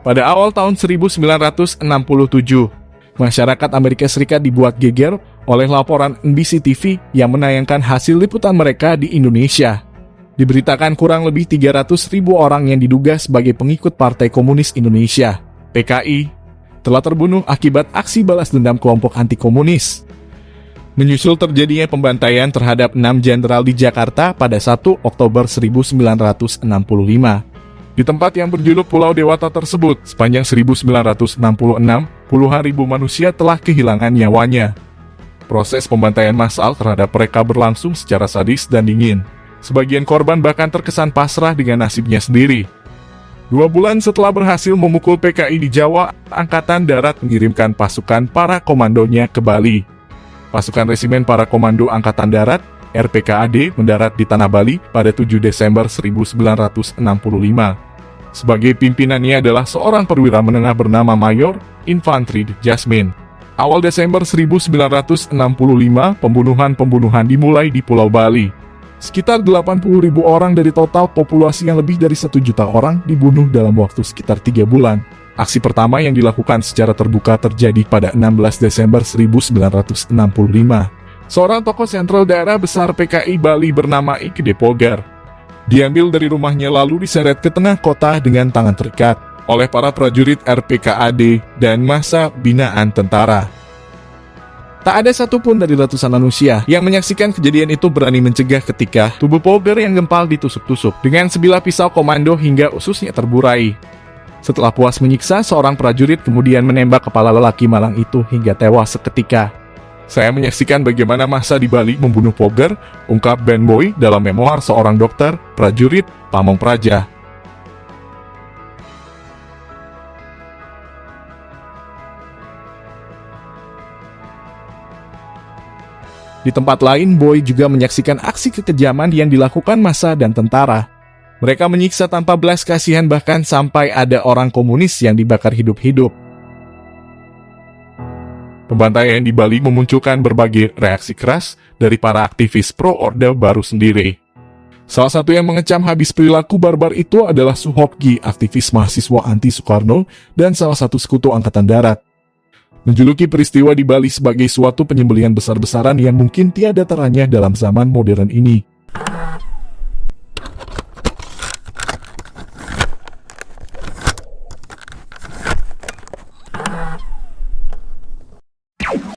Pada awal tahun 1967, masyarakat Amerika Serikat dibuat geger oleh laporan NBC TV yang menayangkan hasil liputan mereka di Indonesia. Diberitakan kurang lebih 300.000 orang yang diduga sebagai pengikut Partai Komunis Indonesia, PKI, telah terbunuh akibat aksi balas dendam kelompok anti-komunis. Menyusul terjadinya pembantaian terhadap 6 jenderal di Jakarta pada 1 Oktober 1965. Di tempat yang berjuluk Pulau Dewata tersebut, sepanjang 1966, puluhan ribu manusia telah kehilangan nyawanya. Proses pembantaian massal terhadap mereka berlangsung secara sadis dan dingin. Sebagian korban bahkan terkesan pasrah dengan nasibnya sendiri. 2 bulan setelah berhasil memukul PKI di Jawa, Angkatan Darat mengirimkan pasukan para komandonya ke Bali. Pasukan Resimen Para Komando Angkatan Darat, RPKAD, mendarat di Tanah Bali pada 7 Desember 1965. Sebagai pimpinannya adalah seorang perwira menengah bernama Mayor Infantri Jasmine. Awal Desember 1965, pembunuhan dimulai di Pulau Bali. Sekitar 80.000 orang dari total populasi yang lebih dari 1 juta orang dibunuh dalam waktu sekitar 3 bulan. Aksi pertama yang dilakukan secara terbuka terjadi pada 16 Desember 1965. Seorang tokoh sentral daerah besar PKI Bali bernama Ike Depogar diambil dari rumahnya lalu diseret ke tengah kota dengan tangan terikat oleh para prajurit RPKAD dan massa binaan tentara. Tak ada satupun dari ratusan manusia yang menyaksikan kejadian itu berani mencegah ketika tubuh Poger yang gempal ditusuk-tusuk dengan sebilah pisau komando hingga ususnya terburai. Setelah puas menyiksa, seorang prajurit kemudian menembak kepala lelaki malang itu hingga tewas seketika. Saya menyaksikan bagaimana massa di Bali membunuh Poger, ungkap Ben Boy dalam memoir seorang dokter, prajurit, Pamong Praja. Di tempat lain, Boy juga menyaksikan aksi kekejaman yang dilakukan massa dan tentara. Mereka menyiksa tanpa belas kasihan bahkan sampai ada orang komunis yang dibakar hidup-hidup. Pembantaian di Bali memunculkan berbagai reaksi keras dari para aktivis pro-Orde Baru sendiri. Salah satu yang mengecam habis perilaku barbar itu adalah Suhopgi, aktivis mahasiswa anti-Soekarno dan salah satu sekutu Angkatan Darat. Menjuluki peristiwa di Bali sebagai suatu penyembelihan besar-besaran yang mungkin tiada teranya dalam zaman modern ini.